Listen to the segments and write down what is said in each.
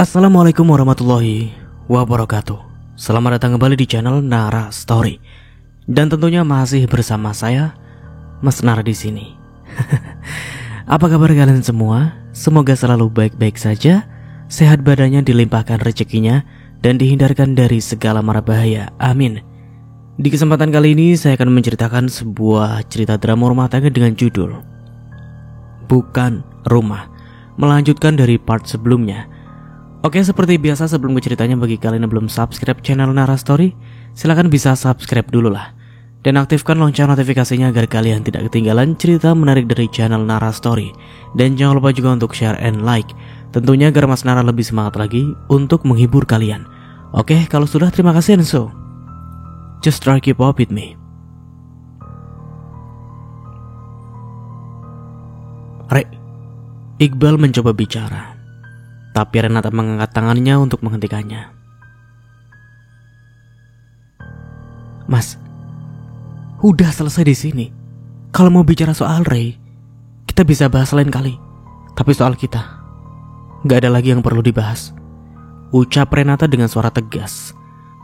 Assalamualaikum warahmatullahi wabarakatuh. Selamat datang kembali di channel Nara Story. Dan tentunya masih bersama saya, Mas Nara di sini. Apa kabar kalian semua? Semoga selalu baik-baik saja, sehat badannya, dilimpahkan rezekinya, dan dihindarkan dari segala mara bahaya. Amin. Di kesempatan kali ini saya akan menceritakan sebuah cerita drama rumah tangga dengan judul Bukan Rumah, melanjutkan dari part sebelumnya. Oke, seperti biasa sebelum ke ceritanya, bagi kalian yang belum subscribe channel Nara Story, silahkan bisa subscribe dulu lah. Dan aktifkan lonceng notifikasinya agar kalian tidak ketinggalan cerita menarik dari channel Nara Story. Dan jangan lupa juga untuk share and like, tentunya agar Mas Nara lebih semangat lagi untuk menghibur kalian. Oke, kalau sudah terima kasih, and so just try keep up with me. Rek, Iqbal mencoba bicara, tapi Renata mengangkat tangannya untuk menghentikannya. Mas, udah selesai di sini. Kalau mau bicara soal Ray, kita bisa bahas lain kali. Tapi soal kita, gak ada lagi yang perlu dibahas, ucap Renata dengan suara tegas.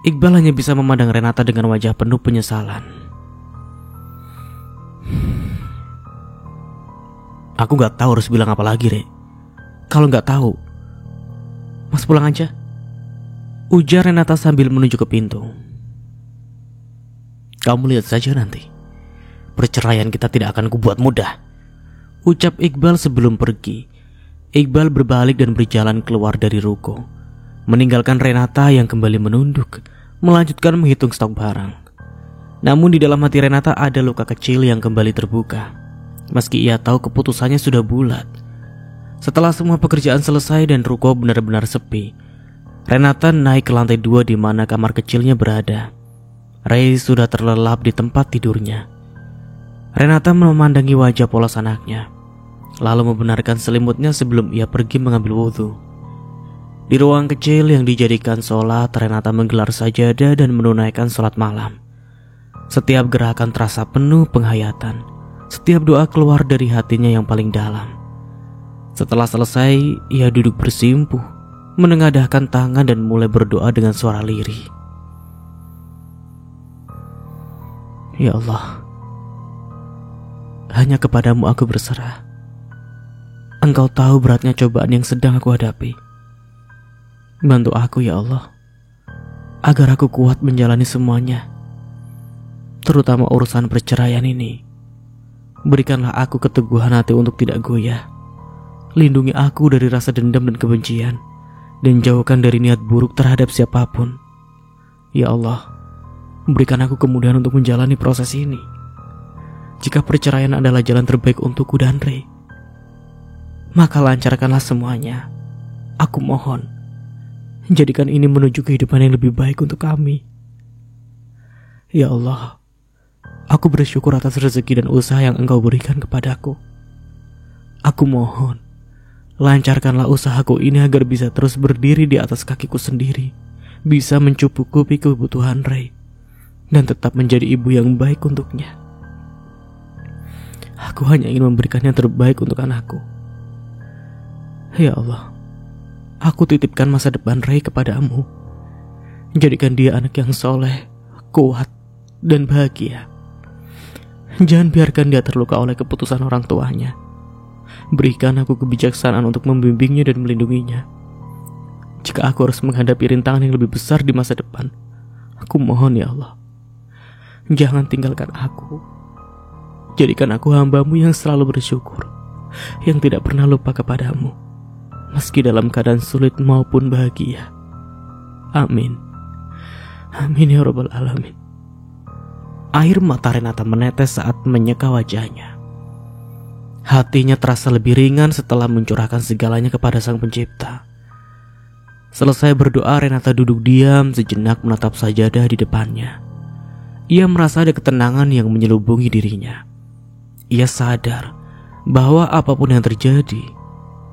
Iqbal hanya bisa memandang Renata dengan wajah penuh penyesalan. Aku gak tahu harus bilang apa lagi, Rek. Kalau gak tahu, Mas pulang aja, ujar Renata sambil menuju ke pintu. Kamu lihat saja nanti, perceraian kita tidak akan kubuat mudah, ucap Iqbal sebelum pergi. Iqbal berbalik dan berjalan keluar dari ruko, meninggalkan Renata yang kembali menunduk, melanjutkan menghitung stok barang. Namun di dalam hati Renata ada luka kecil yang kembali terbuka, meski ia tahu keputusannya sudah bulat. Setelah semua pekerjaan selesai dan ruko benar-benar sepi, Renata naik ke lantai 2 di mana kamar kecilnya berada. Ray sudah terlelap di tempat tidurnya. Renata memandangi wajah polos anaknya, lalu membenarkan selimutnya sebelum ia pergi mengambil wudhu. Di ruang kecil yang dijadikan sholat, Renata menggelar sajadah dan menunaikan sholat malam. Setiap gerakan terasa penuh penghayatan, setiap doa keluar dari hatinya yang paling dalam. Setelah selesai, ia duduk bersimpuh, menengadahkan tangan dan mulai berdoa dengan suara lirih. Ya Allah, hanya kepadamu aku berserah. Engkau tahu beratnya cobaan yang sedang aku hadapi. Bantu aku ya Allah, agar aku kuat menjalani semuanya, terutama urusan perceraian ini. Berikanlah aku keteguhan hati untuk tidak goyah. Lindungi aku dari rasa dendam dan kebencian, dan jauhkan dari niat buruk terhadap siapapun. Ya Allah, berikan aku kemudahan untuk menjalani proses ini. Jika perceraian adalah jalan terbaik untukku dan Ray, maka lancarkanlah semuanya. Aku mohon, jadikan ini menuju kehidupan yang lebih baik untuk kami. Ya Allah, aku bersyukur atas rezeki dan usaha yang Engkau berikan kepadaku. Aku mohon, lancarkanlah usahaku ini agar bisa terus berdiri di atas kakiku sendiri, bisa mencukupi kebutuhan Ray, dan tetap menjadi ibu yang baik untuknya. Aku hanya ingin memberikan yang terbaik untuk anakku. Ya Allah, aku titipkan masa depan Ray kepadamu. Jadikan dia anak yang soleh, kuat, dan bahagia. Jangan biarkan dia terluka oleh keputusan orang tuanya. Berikan aku kebijaksanaan untuk membimbingnya dan melindunginya. Jika aku harus menghadapi rintangan yang lebih besar di masa depan, aku mohon ya Allah, jangan tinggalkan aku. Jadikan aku hamba-Mu yang selalu bersyukur, yang tidak pernah lupa kepadamu, meski dalam keadaan sulit maupun bahagia. Amin. Amin ya Rabbal Alamin. Air mata Renata menetes saat menyeka wajahnya. Hatinya terasa lebih ringan setelah mencurahkan segalanya kepada Sang Pencipta. Selesai berdoa, Renata duduk diam sejenak menatap sajadah di depannya. Ia merasa ada ketenangan yang menyelubungi dirinya. Ia sadar bahwa apapun yang terjadi,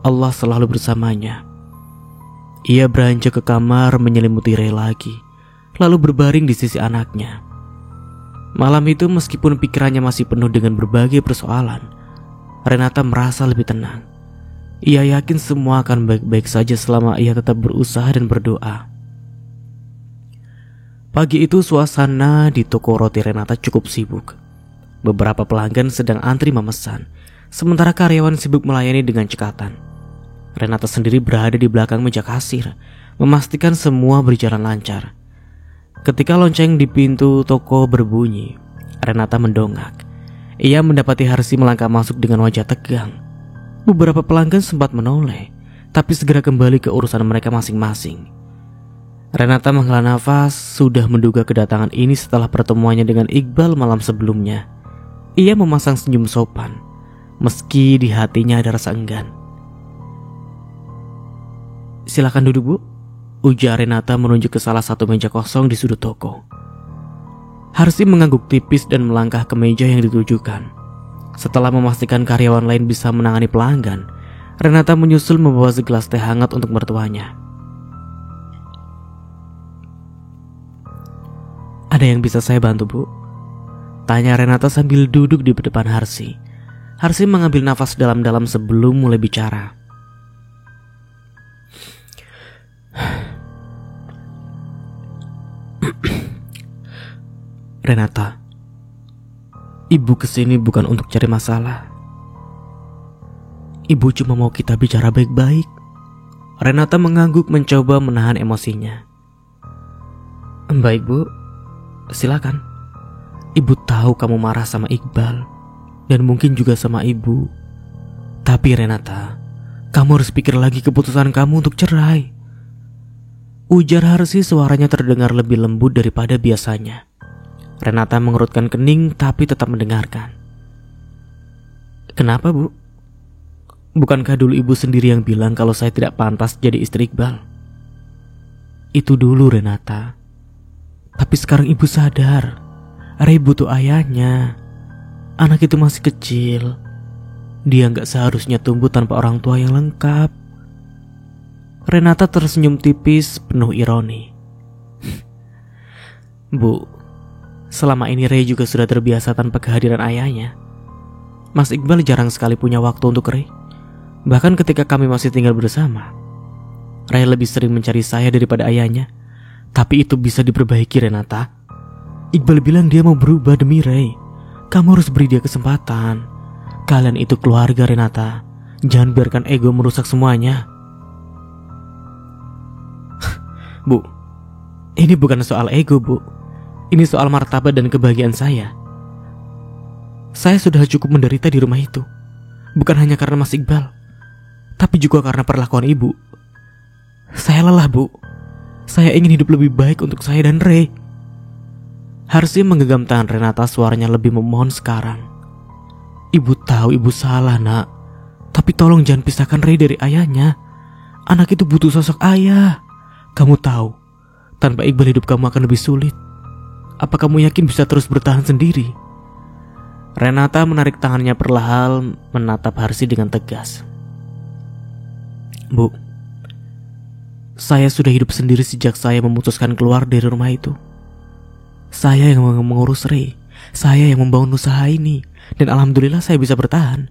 Allah selalu bersamanya. Ia beranjak ke kamar menyelimuti Ray lagi, lalu berbaring di sisi anaknya. Malam itu meskipun pikirannya masih penuh dengan berbagai persoalan, Renata merasa lebih tenang. Ia yakin semua akan baik-baik saja selama ia tetap berusaha dan berdoa. Pagi itu suasana di toko roti Renata cukup sibuk. Beberapa pelanggan sedang antri memesan, sementara karyawan sibuk melayani dengan cekatan. Renata sendiri berada di belakang meja kasir, memastikan semua berjalan lancar. Ketika lonceng di pintu toko berbunyi, Renata mendongak. Ia mendapati Harsi melangkah masuk dengan wajah tegang. Beberapa pelanggan sempat menoleh, tapi segera kembali ke urusan mereka masing-masing. Renata menghela nafas, sudah menduga kedatangan ini setelah pertemuannya dengan Iqbal malam sebelumnya. Ia memasang senyum sopan, meski di hatinya ada rasa enggan. "Silakan duduk, Bu," ujar Renata menunjuk ke salah satu meja kosong di sudut toko. Harsi mengangguk tipis dan melangkah ke meja yang ditujukan. Setelah memastikan karyawan lain bisa menangani pelanggan, Renata menyusul membawa segelas teh hangat untuk mertuanya. "Ada yang bisa saya bantu, Bu?" tanya Renata sambil duduk di depan Harsi. Harsi mengambil nafas dalam-dalam sebelum mulai bicara. "Renata, Ibu kesini bukan untuk cari masalah. Ibu cuma mau kita bicara baik-baik." Renata mengangguk mencoba menahan emosinya. "Baik, Bu, silakan. Ibu tahu kamu marah sama Iqbal dan mungkin juga sama Ibu. Tapi Renata, kamu harus pikir lagi keputusan kamu untuk cerai," ujar Harsi, suaranya terdengar lebih lembut daripada biasanya. Renata mengerutkan kening tapi tetap mendengarkan. "Kenapa, Bu? Bukankah dulu Ibu sendiri yang bilang kalau saya tidak pantas jadi istri Iqbal?" "Itu dulu, Renata. Tapi sekarang Ibu sadar, Ray butuh ayahnya. Anak itu masih kecil. Dia gak seharusnya tumbuh tanpa orang tua yang lengkap." Renata tersenyum tipis penuh ironi. "Bu, selama ini Ray juga sudah terbiasa tanpa kehadiran ayahnya. Mas Iqbal jarang sekali punya waktu untuk Ray. Bahkan ketika kami masih tinggal bersama, Ray lebih sering mencari saya daripada ayahnya. Tapi itu bisa diperbaiki, Renata. Iqbal bilang dia mau berubah demi Ray. Kamu harus beri dia kesempatan. Kalian itu keluarga, Renata. Jangan biarkan ego merusak semuanya." "Bu, ini bukan soal ego, Bu. Ini soal martabat dan kebahagiaan saya. Saya sudah cukup menderita di rumah itu. Bukan hanya karena Mas Iqbal, tapi juga karena perlakuan Ibu. Saya lelah, Bu. Saya ingin hidup lebih baik untuk saya dan Ray." Harsi menggenggam tangan Renata, suaranya lebih memohon sekarang. "Ibu tahu Ibu salah, Nak. Tapi tolong jangan pisahkan Ray dari ayahnya. Anak itu butuh sosok ayah. Kamu tahu, tanpa Iqbal hidup kamu akan lebih sulit. Apa kamu yakin bisa terus bertahan sendiri?" Renata menarik tangannya perlahan, menatap Harsi dengan tegas. "Bu, saya sudah hidup sendiri sejak saya memutuskan keluar dari rumah itu. Saya yang mengurus Ray, saya yang membangun usaha ini, dan alhamdulillah saya bisa bertahan.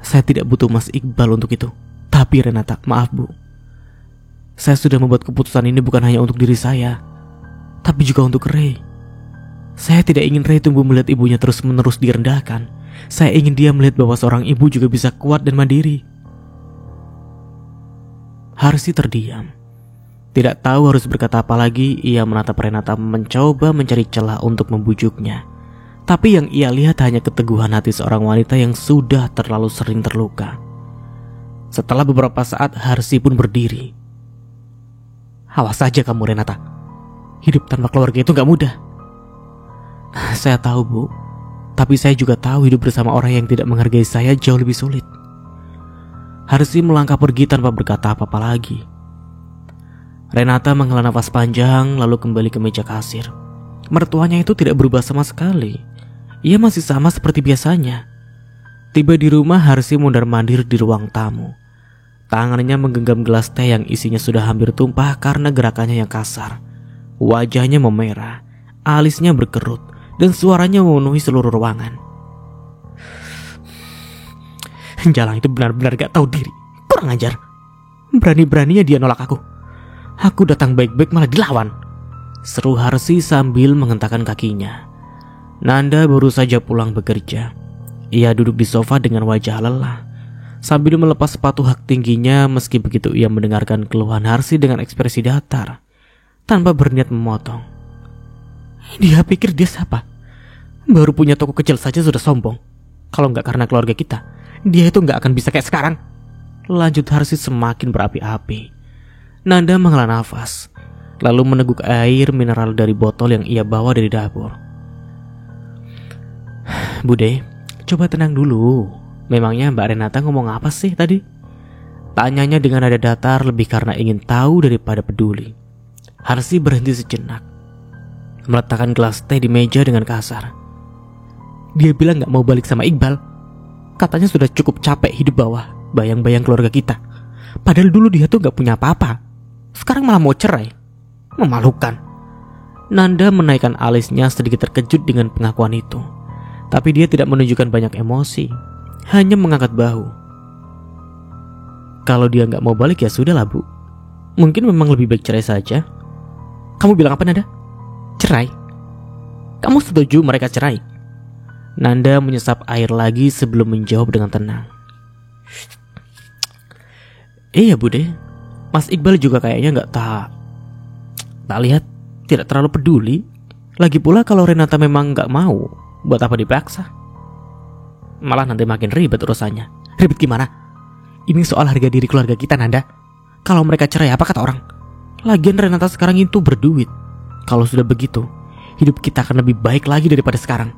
Saya tidak butuh Mas Iqbal untuk itu. Tapi Renata, maaf, Bu. Saya sudah membuat keputusan ini bukan hanya untuk diri saya, tapi juga untuk Ray. Saya tidak ingin Ray tumbuh melihat ibunya terus-menerus direndahkan. Saya ingin dia melihat bahwa seorang ibu juga bisa kuat dan mandiri." Harsi terdiam. Tidak tahu harus berkata apa lagi, ia menatap Renata mencoba mencari celah untuk membujuknya. Tapi yang ia lihat hanya keteguhan hati seorang wanita yang sudah terlalu sering terluka. Setelah beberapa saat, Harsi pun berdiri. "Awas saja kamu, Renata. Hidup tanpa keluarga itu gak mudah." "Saya tahu, Bu. Tapi saya juga tahu hidup bersama orang yang tidak menghargai saya jauh lebih sulit." Harsi melangkah pergi tanpa berkata apa-apa lagi. Renata menghela nafas panjang lalu kembali ke meja kasir. Mertuanya itu tidak berubah sama sekali. Ia masih sama seperti biasanya. Tiba di rumah, Harsi mondar-mandir di ruang tamu. Tangannya menggenggam gelas teh yang isinya sudah hampir tumpah karena gerakannya yang kasar. Wajahnya memerah, alisnya berkerut, dan suaranya memenuhi seluruh ruangan. Jalang itu benar-benar gak tahu diri. Kurang ajar. Berani-beraninya dia nolak aku. Aku datang baik-baik malah dilawan, seru Harsi sambil menghentakkan kakinya. Nanda baru saja pulang bekerja. Ia duduk di sofa dengan wajah lelah sambil melepas sepatu hak tingginya. Meski begitu ia mendengarkan keluhan Harsi dengan ekspresi datar, tanpa berniat memotong. Dia pikir dia siapa? Baru punya toko kecil saja sudah sombong. Kalau nggak karena keluarga kita, dia itu nggak akan bisa kayak sekarang. Lanjut Harsi semakin berapi-api. Nanda menghela nafas, lalu meneguk air mineral dari botol yang ia bawa dari dapur. Bude, coba tenang dulu. Memangnya Mbak Renata ngomong apa sih tadi? Tanyanya dengan nada datar, lebih karena ingin tahu daripada peduli. Harsi berhenti sejenak, meletakkan gelas teh di meja dengan kasar. Dia bilang gak mau balik sama Iqbal. Katanya sudah cukup capek hidup bawah bayang-bayang keluarga kita. Padahal dulu dia tuh gak punya apa-apa. Sekarang malah mau cerai. Memalukan. Nanda menaikkan alisnya, sedikit terkejut dengan pengakuan itu. Tapi dia tidak menunjukkan banyak emosi, hanya mengangkat bahu. Kalau dia gak mau balik ya sudahlah Bu. Mungkin memang lebih baik cerai saja. Kamu bilang apa Nanda? Cerai? Kamu setuju mereka cerai? Nanda menyesap air lagi sebelum menjawab dengan tenang. Iya Bude, Mas Iqbal juga kayaknya tak lihat, tidak terlalu peduli. Lagi pula kalau Renata memang gak mau, buat apa dipaksa? Malah nanti makin ribet urusannya. Ribet gimana? Ini soal harga diri keluarga kita Nanda. Kalau mereka cerai apa kata orang? Lagian Renata sekarang itu berduit. Kalau sudah begitu, hidup kita akan lebih baik lagi daripada sekarang.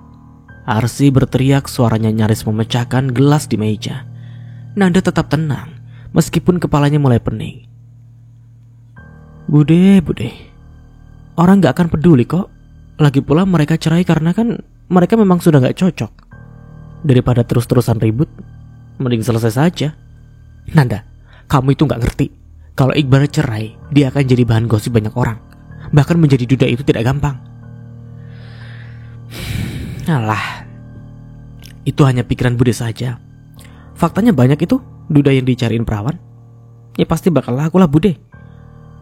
Arsi berteriak, suaranya nyaris memecahkan gelas di meja. Nanda tetap tenang, meskipun kepalanya mulai pening. Bude, orang gak akan peduli kok. Lagi pula mereka cerai karena kan mereka memang sudah gak cocok. Daripada terus-terusan ribut, mending selesai saja. Nanda, kamu itu gak ngerti. Kalau Iqbal cerai, dia akan jadi bahan gosip banyak orang. Bahkan menjadi duda itu tidak gampang. Alah, itu hanya pikiran Bude saja. Faktanya banyak itu duda yang dicariin perawan. Ya pasti bakal laku lah Bude.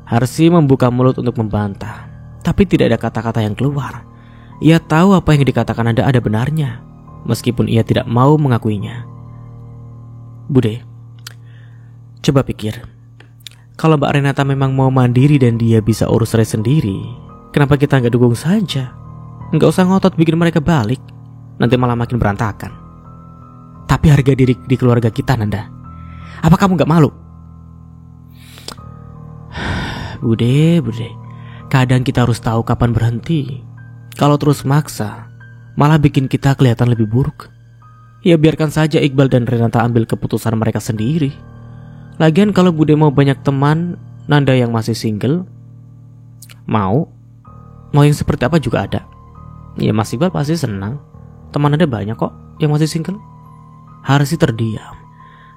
Harsi membuka mulut untuk membantah, tapi tidak ada kata-kata yang keluar. Ia tahu apa yang dikatakan Nanda ada benarnya, meskipun ia tidak mau mengakuinya. Bude, coba pikir. Kalau Mbak Renata memang mau mandiri dan dia bisa urus cerai sendiri, kenapa kita gak dukung saja? Gak usah ngotot bikin mereka balik, nanti malah makin berantakan. Tapi harga diri di keluarga kita Nanda, apa kamu gak malu? Bude, kadang kita harus tahu kapan berhenti. Kalau terus maksa, malah bikin kita kelihatan lebih buruk. Ya biarkan saja Iqbal dan Renata ambil keputusan mereka sendiri. Lagian kalau Bude mau banyak teman, Nanda yang masih single, mau yang seperti apa juga ada. Ya Mas Iqbal pasti senang. Teman Nanda banyak kok yang masih single. Harsi terdiam,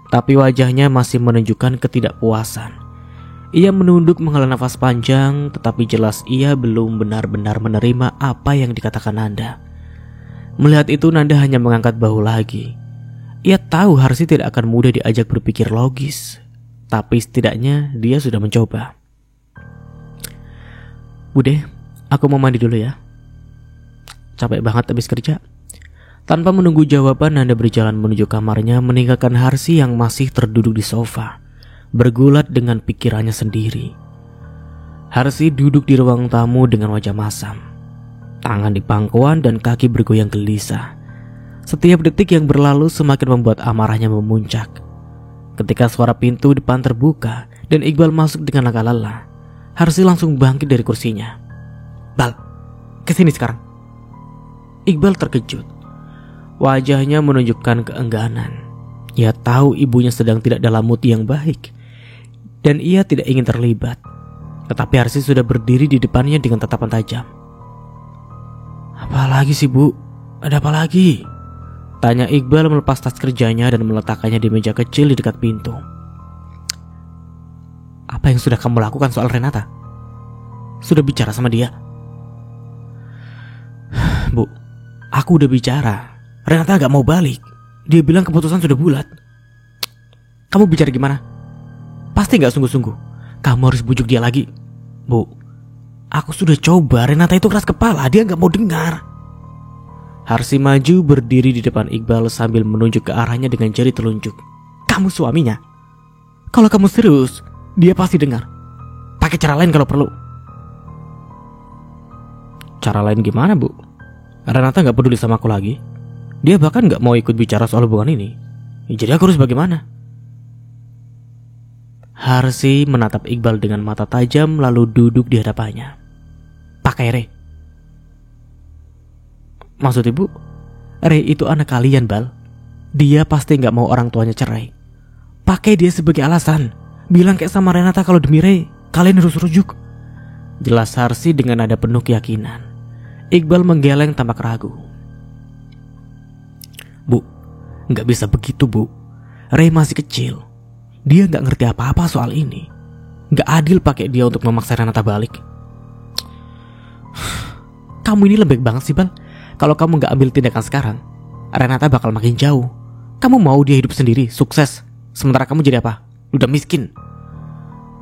tapi wajahnya masih menunjukkan ketidakpuasan. Ia menunduk menghela nafas panjang, tetapi jelas ia belum benar-benar menerima apa yang dikatakan Nanda. Melihat itu Nanda hanya mengangkat bahu lagi. Ia tahu Harsi tidak akan mudah diajak berpikir logis, tapi setidaknya dia sudah mencoba. Bude, aku mau mandi dulu ya. Capek banget habis kerja. Tanpa menunggu jawaban, Nanda berjalan menuju kamarnya, meninggalkan Harsi yang masih terduduk di sofa, bergulat dengan pikirannya sendiri. Harsi duduk di ruang tamu dengan wajah masam, tangan di pangkuan dan kaki bergoyang gelisah. Setiap detik yang berlalu semakin membuat amarahnya memuncak. Ketika suara pintu depan terbuka dan Iqbal masuk dengan langkah lelah, Harsi langsung bangkit dari kursinya. Bal, kesini sekarang. Iqbal terkejut. Wajahnya menunjukkan keengganan. Ia tahu ibunya sedang tidak dalam mood yang baik, dan ia tidak ingin terlibat. Tetapi Harsi sudah berdiri di depannya dengan tatapan tajam. Apa lagi sih Bu? Ada apa lagi? Tanya Iqbal melepas tas kerjanya dan meletakkannya di meja kecil di dekat pintu. Apa yang sudah kamu lakukan soal Renata? Sudah bicara sama dia? Bu, aku udah bicara. Renata gak mau balik. Dia bilang keputusan sudah bulat. Kamu bicara gimana? Pasti gak sungguh-sungguh. Kamu harus bujuk dia lagi. Bu, aku sudah coba. Renata itu keras kepala, dia gak mau dengar. Harsi maju berdiri di depan Iqbal sambil menunjuk ke arahnya dengan jari telunjuk. Kamu suaminya. Kalau kamu serius, dia pasti dengar. Pakai cara lain kalau perlu. Cara lain gimana, Bu? Renata gak peduli sama aku lagi. Dia bahkan gak mau ikut bicara soal hubungan ini. Jadi aku harus bagaimana? Harsi menatap Iqbal dengan mata tajam lalu duduk di hadapannya. Pakai Ray. Maksud ibu, Ray itu anak kalian, Bal. Dia pasti gak mau orang tuanya cerai. Pakai dia sebagai alasan. Bilang kayak sama Renata kalau demi Ray kalian harus rujuk. Jelas Harsi dengan nada penuh keyakinan. Iqbal menggeleng tampak ragu. Bu, gak bisa begitu, Bu. Ray masih kecil. Dia gak ngerti apa-apa soal ini. Gak adil pakai dia untuk memaksa Renata balik. Kamu ini lembek banget sih, Bal. Kalau kamu gak ambil tindakan sekarang, Renata bakal makin jauh. Kamu mau dia hidup sendiri, sukses. Sementara kamu jadi apa? Udah miskin.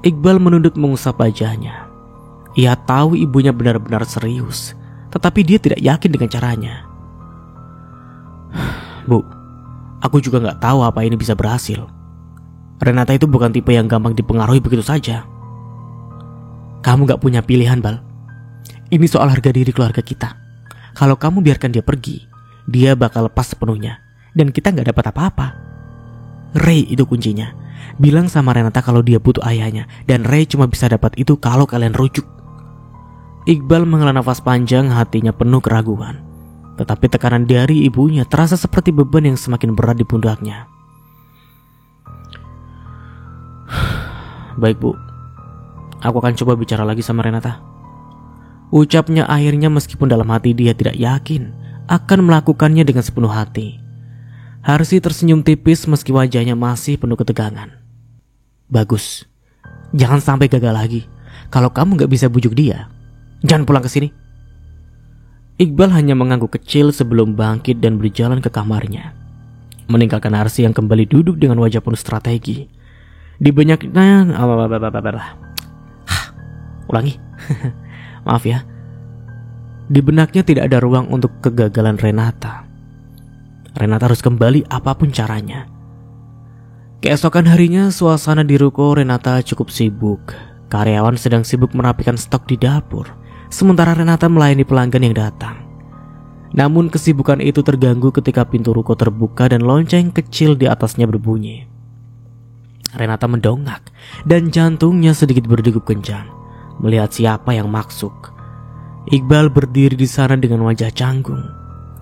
Iqbal menunduk mengusap wajahnya. Ia tahu ibunya benar-benar serius, tetapi dia tidak yakin dengan caranya. Bu, aku juga gak tahu apa ini bisa berhasil. Renata itu bukan tipe yang gampang dipengaruhi begitu saja. Kamu gak punya pilihan, Bal. Ini soal harga diri keluarga kita. Kalau kamu biarkan dia pergi, dia bakal lepas sepenuhnya, dan kita gak dapat apa-apa. Ray itu kuncinya. Bilang sama Renata kalau dia butuh ayahnya, dan Ray cuma bisa dapat itu kalau kalian rujuk. Iqbal menghela nafas panjang, hatinya penuh keraguan. Tetapi tekanan dari ibunya terasa seperti beban yang semakin berat di pundaknya. Baik, Bu. Aku akan coba bicara lagi sama Renata. Ucapnya akhirnya meskipun dalam hati dia tidak yakin akan melakukannya dengan sepenuh hati. Harsi tersenyum tipis meski wajahnya masih penuh ketegangan. Bagus. Jangan sampai gagal lagi. Kalau kamu gak bisa bujuk dia, jangan pulang ke sini. Iqbal hanya mengangguk kecil sebelum bangkit dan berjalan ke kamarnya, meninggalkan Harsi yang kembali duduk dengan wajah penuh strategi. Di banyaknya ulangi. Maaf ya. Di benaknya tidak ada ruang untuk kegagalan Renata. Renata harus kembali apapun caranya. Keesokan harinya suasana di ruko Renata cukup sibuk. Karyawan sedang sibuk merapikan stok di dapur, sementara Renata melayani pelanggan yang datang. Namun kesibukan itu terganggu ketika pintu ruko terbuka dan lonceng kecil di atasnya berbunyi. Renata mendongak dan jantungnya sedikit berdegup kencang melihat siapa yang masuk. Iqbal berdiri di sana dengan wajah canggung.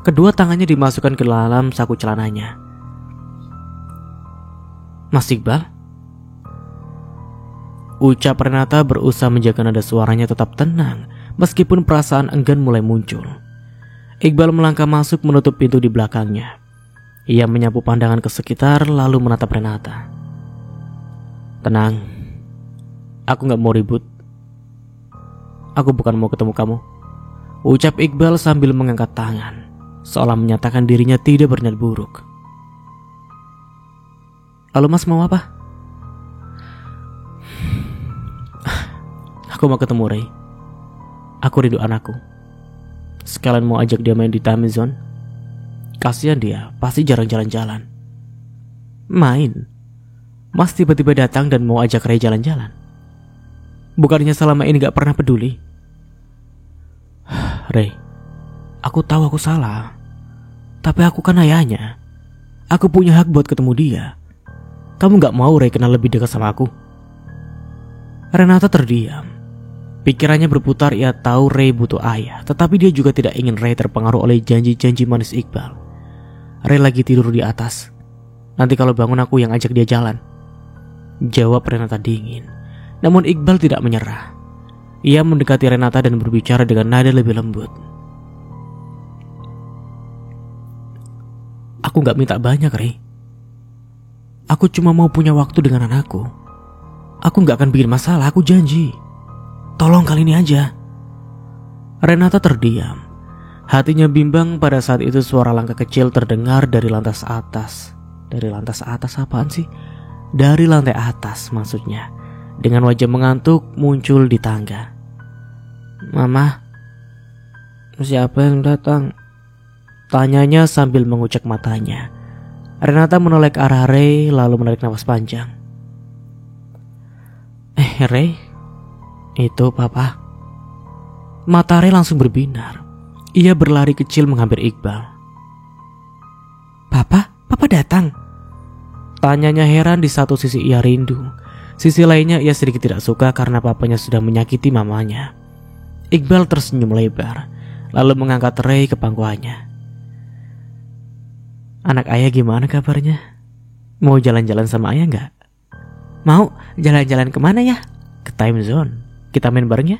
Kedua tangannya dimasukkan ke dalam saku celananya. Mas Iqbal? Ucap Renata berusaha menjaga nada suaranya tetap tenang meskipun perasaan enggan mulai muncul. Iqbal melangkah masuk menutup pintu di belakangnya. Ia menyapu pandangan ke sekitar lalu menatap Renata. Tenang, aku gak mau ribut. Aku bukan mau ketemu kamu, ucap Iqbal sambil mengangkat tangan, seolah menyatakan dirinya tidak berniat buruk. Lalu mas mau apa? Aku mau ketemu Ray. Aku rindu anakku. Sekalian mau ajak dia main di Time Zone. Kasihan dia, pasti jarang jalan-jalan. Main? Mas tiba-tiba datang dan mau ajak Ray jalan-jalan. Bukannya selama ini gak pernah peduli? Ray, aku tahu aku salah. Tapi aku kan ayahnya. Aku punya hak buat ketemu dia. Kamu gak mau Ray kenal lebih dekat sama aku? Renata terdiam. Pikirannya berputar, ia tahu Ray butuh ayah, tetapi dia juga tidak ingin Ray terpengaruh oleh janji-janji manis Iqbal. Ray lagi tidur di atas. Nanti kalau bangun aku yang ajak dia jalan, jawab Renata dingin. Namun Iqbal tidak menyerah. Ia mendekati Renata dan berbicara dengan nada lebih lembut. Aku gak minta banyak, Ray. Aku cuma mau punya waktu dengan anakku. Aku gak akan bikin masalah, aku janji. Tolong kali ini aja. Renata terdiam. Hatinya bimbang pada saat itu suara langkah kecil terdengar dari lantas atas. Dari lantas atas apaan sih? dari lantai atas maksudnya, dengan wajah mengantuk muncul di tangga. "Mama, siapa yang datang?" tanyanya sambil mengucek matanya. Renata menoleh ke arah Ray lalu menarik napas panjang. Ray, itu papa." Mata Ray langsung berbinar. Ia berlari kecil menghampiri Iqbal. Papa datang?" tanyanya heran. Di satu sisi ia rindu, sisi lainnya ia sedikit tidak suka karena papanya sudah menyakiti mamanya. Iqbal tersenyum lebar, lalu mengangkat Ray ke pangkuannya. "Anak ayah gimana kabarnya? Mau jalan-jalan sama ayah nggak?" "Mau, jalan-jalan kemana ya?" "Ke Time Zone. Kita main bareng ya?"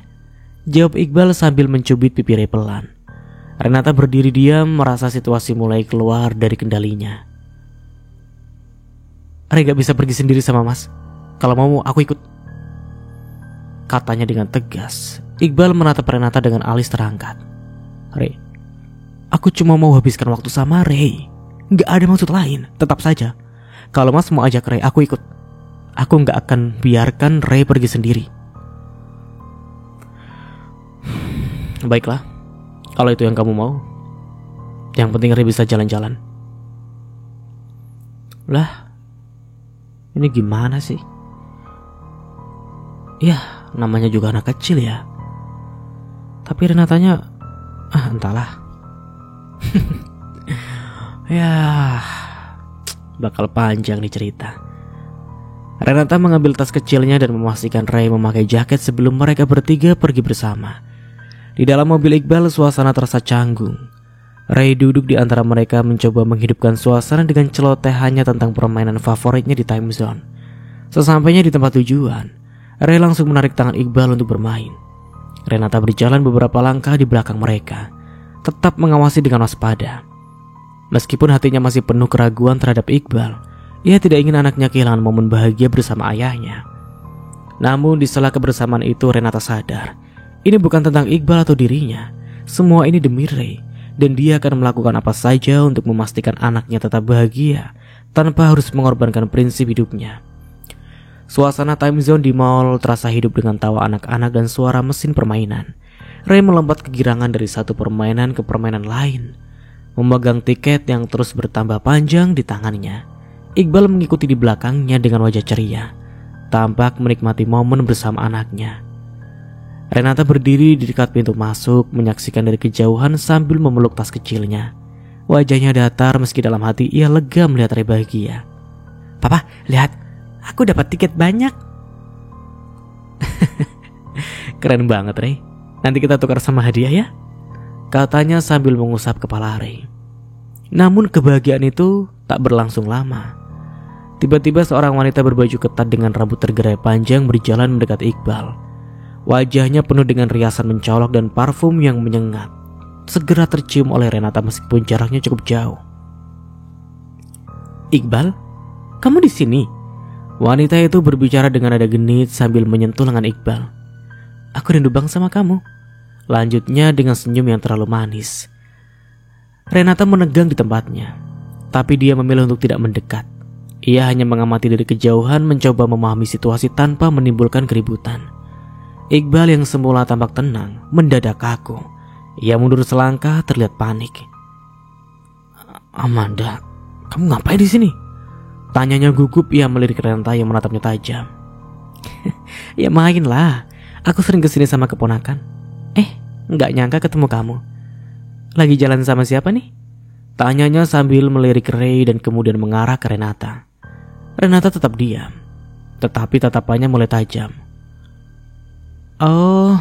jawab Iqbal sambil mencubit pipi Ray pelan. Renata berdiri diam, merasa situasi mulai keluar dari kendalinya. "Ray gak bisa pergi sendiri sama mas. Kalau mau aku ikut," katanya dengan tegas. Iqbal menatap Renata dengan alis terangkat. "Ray, aku cuma mau habiskan waktu sama Ray. Gak ada maksud lain. Tetap saja, kalau mas mau ajak Ray, aku ikut. Aku gak akan biarkan Ray pergi sendiri." "Baiklah, kalau itu yang kamu mau. Yang penting Ray bisa jalan-jalan." "Lah, ini gimana sih? Ya, namanya juga anak kecil ya. Tapi Renatanya, entahlah." Ya, bakal panjang nih cerita. Renata mengambil tas kecilnya dan memastikan Ray memakai jaket sebelum mereka bertiga pergi bersama. Di dalam mobil Iqbal, suasana terasa canggung. Ray duduk di antara mereka mencoba menghidupkan suasana dengan celotehannya tentang permainan favoritnya di Time Zone. Sesampainya di tempat tujuan, Ray langsung menarik tangan Iqbal untuk bermain. Renata berjalan beberapa langkah di belakang mereka, tetap mengawasi dengan waspada. Meskipun hatinya masih penuh keraguan terhadap Iqbal, ia tidak ingin anaknya kehilangan momen bahagia bersama ayahnya. Namun di sela kebersamaan itu Renata sadar, ini bukan tentang Iqbal atau dirinya. Semua ini demi Ray, dan dia akan melakukan apa saja untuk memastikan anaknya tetap bahagia tanpa harus mengorbankan prinsip hidupnya. Suasana Time Zone di mall terasa hidup dengan tawa anak-anak dan suara mesin permainan. Ray melompat kegirangan dari satu permainan ke permainan lain, memegang tiket yang terus bertambah panjang di tangannya. Iqbal mengikuti di belakangnya dengan wajah ceria, tampak menikmati momen bersama anaknya. Renata berdiri di dekat pintu masuk, menyaksikan dari kejauhan sambil memeluk tas kecilnya. Wajahnya datar meski dalam hati ia lega melihat Ray bahagia. "Papa, lihat, aku dapat tiket banyak." "Keren banget Ray. Nanti kita tukar sama hadiah ya," katanya sambil mengusap kepala Ray. Namun kebahagiaan itu tak berlangsung lama. Tiba-tiba seorang wanita berbaju ketat dengan rambut tergerai panjang berjalan mendekat Iqbal. Wajahnya penuh dengan riasan mencolok dan parfum yang menyengat. Segera tercium oleh Renata meskipun jaraknya cukup jauh. "Iqbal, kamu di sini?" Wanita itu berbicara dengan nada genit sambil menyentuh lengan Iqbal. "Aku rindu banget sama kamu," lanjutnya dengan senyum yang terlalu manis. Renata menegang di tempatnya, tapi dia memilih untuk tidak mendekat. Ia hanya mengamati dari kejauhan, mencoba memahami situasi tanpa menimbulkan keributan. Iqbal yang semula tampak tenang mendadak kaku. Ia mundur selangkah terlihat panik. "Amanda, kamu ngapain di sini?" tanyanya gugup. Ia melirik Renata yang menatapnya tajam. "Ya main lah, aku sering kesini sama keponakan." Nggak nyangka ketemu kamu. Lagi jalan sama siapa nih?" tanyanya sambil melirik Ray dan kemudian mengarah ke Renata. Renata tetap diam, tetapi tatapannya mulai tajam. "Oh,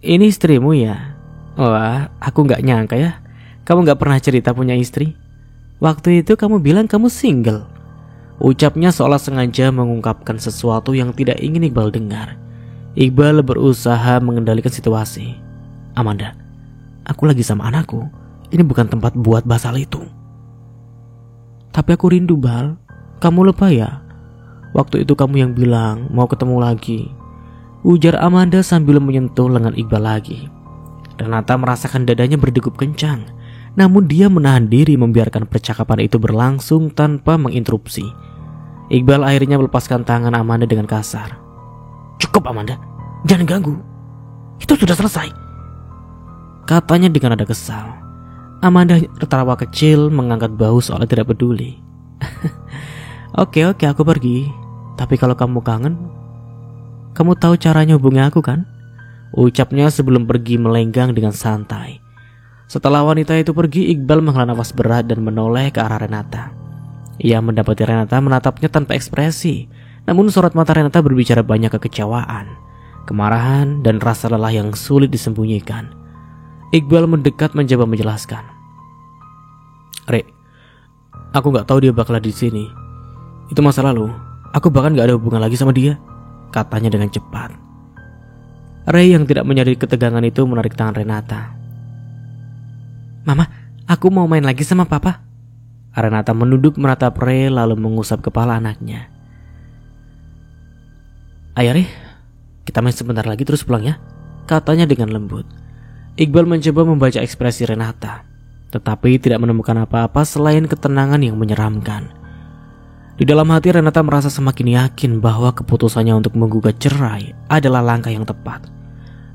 ini istrimu ya? Wah, aku nggak nyangka ya. Kamu nggak pernah cerita punya istri. Waktu itu kamu bilang kamu single." Ucapnya seolah sengaja mengungkapkan sesuatu yang tidak ingin Iqbal dengar. Iqbal berusaha mengendalikan situasi. "Amanda, aku lagi sama anakku. Ini bukan tempat buat bahas hal itu." "Tapi aku rindu, Bal. Kamu lupa ya? Waktu itu kamu yang bilang mau ketemu lagi," ujar Amanda sambil menyentuh lengan Iqbal lagi. Renata merasakan dadanya berdegup kencang, namun dia menahan diri membiarkan percakapan itu berlangsung tanpa menginterupsi. Iqbal akhirnya melepaskan tangan Amanda dengan kasar. "Cukup Amanda, jangan ganggu. Itu sudah selesai," katanya dengan nada kesal. Amanda tertawa kecil mengangkat bahu seolah tidak peduli. Oke, aku pergi. Tapi kalau kamu kangen, kamu tahu caranya hubungi aku kan?" ucapnya sebelum pergi melenggang dengan santai. Setelah wanita itu pergi, Iqbal menghela nafas berat dan menoleh ke arah Renata. Ia mendapati Renata menatapnya tanpa ekspresi, namun sorot mata Renata berbicara banyak kekecewaan, kemarahan, dan rasa lelah yang sulit disembunyikan. Iqbal mendekat mencoba menjelaskan. "Rek, aku gak tahu dia bakal di sini. Itu masa lalu. Aku bahkan gak ada hubungan lagi sama dia," katanya dengan cepat. Ray yang tidak menyadari ketegangan itu menarik tangan Renata. "Mama, aku mau main lagi sama papa." Renata menunduk menatap Ray lalu mengusap kepala anaknya. "Ayo Ray, kita main sebentar lagi terus pulang ya," katanya dengan lembut. Iqbal mencoba membaca ekspresi Renata, tetapi tidak menemukan apa-apa selain ketenangan yang menyeramkan. Di dalam hati Renata merasa semakin yakin bahwa keputusannya untuk menggugat cerai adalah langkah yang tepat.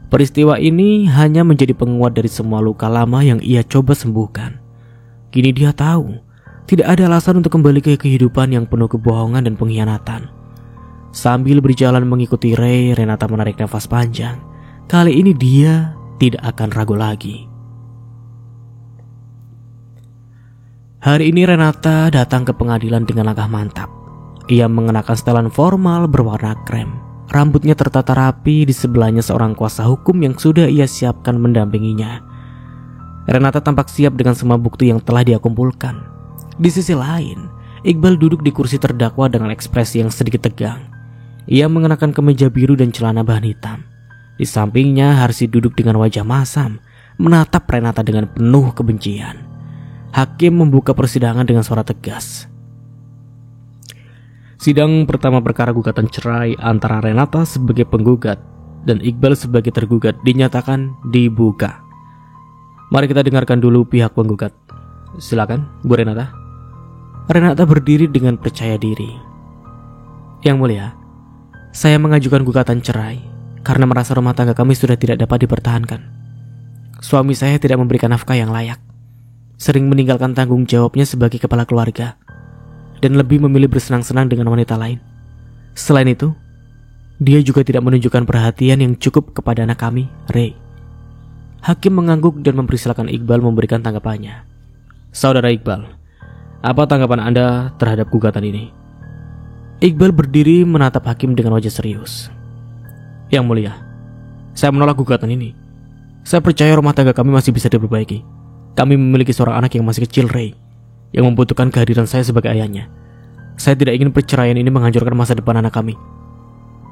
Peristiwa ini hanya menjadi penguat dari semua luka lama yang ia coba sembuhkan. Kini dia tahu tidak ada alasan untuk kembali ke kehidupan yang penuh kebohongan dan pengkhianatan. Sambil berjalan mengikuti Ray, Renata menarik nafas panjang. Kali ini dia tidak akan ragu lagi. Hari ini Renata datang ke pengadilan dengan langkah mantap. Ia mengenakan setelan formal berwarna krem. Rambutnya tertata rapi, di sebelahnya seorang kuasa hukum yang sudah ia siapkan mendampinginya. Renata tampak siap dengan semua bukti yang telah dia kumpulkan. Di sisi lain, Iqbal duduk di kursi terdakwa dengan ekspresi yang sedikit tegang. Ia mengenakan kemeja biru dan celana bahan hitam. Di sampingnya Harsi duduk dengan wajah masam, menatap Renata dengan penuh kebencian. Hakim membuka persidangan dengan suara tegas. Sidang pertama perkara gugatan cerai antara Renata sebagai penggugat dan Iqbal sebagai tergugat dinyatakan dibuka. Mari kita dengarkan dulu pihak penggugat. Silakan, Bu Renata. Renata berdiri dengan percaya diri. Yang mulia, saya mengajukan gugatan cerai karena merasa rumah tangga kami sudah tidak dapat dipertahankan. Suami saya tidak memberikan nafkah yang layak, sering meninggalkan tanggung jawabnya sebagai kepala keluarga, dan lebih memilih bersenang-senang dengan wanita lain. Selain itu, dia juga tidak menunjukkan perhatian yang cukup kepada anak kami, Ray. Hakim mengangguk dan mempersilakan Iqbal memberikan tanggapannya. Saudara Iqbal, apa tanggapan Anda terhadap gugatan ini? Iqbal berdiri menatap hakim dengan wajah serius. Yang mulia, saya menolak gugatan ini. Saya percaya rumah tangga kami masih bisa diperbaiki. Kami memiliki seorang anak yang masih kecil, Ray, yang membutuhkan kehadiran saya sebagai ayahnya. Saya tidak ingin perceraian ini menghancurkan masa depan anak kami.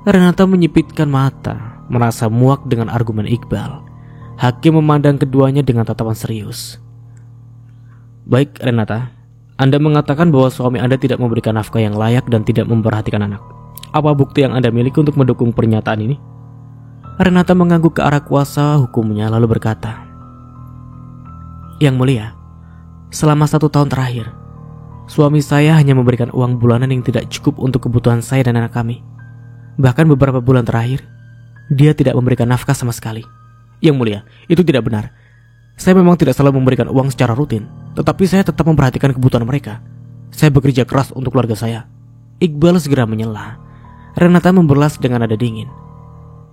Renata menyipitkan mata, merasa muak dengan argumen Iqbal. Hakim memandang keduanya dengan tatapan serius. Baik, Renata, Anda mengatakan bahwa suami Anda tidak memberikan nafkah yang layak dan tidak memperhatikan anak. Apa bukti yang Anda miliki untuk mendukung pernyataan ini? Renata mengangguk ke arah kuasa hukumnya lalu berkata, Yang mulia, selama 1 tahun terakhir, suami saya hanya memberikan uang bulanan yang tidak cukup untuk kebutuhan saya dan anak kami. Bahkan beberapa bulan terakhir, dia tidak memberikan nafkah sama sekali. Yang mulia, itu tidak benar. Saya memang tidak selalu memberikan uang secara rutin, tetapi saya tetap memperhatikan kebutuhan mereka. Saya bekerja keras untuk keluarga saya. Iqbal segera menyela. Renata membelas dengan nada dingin.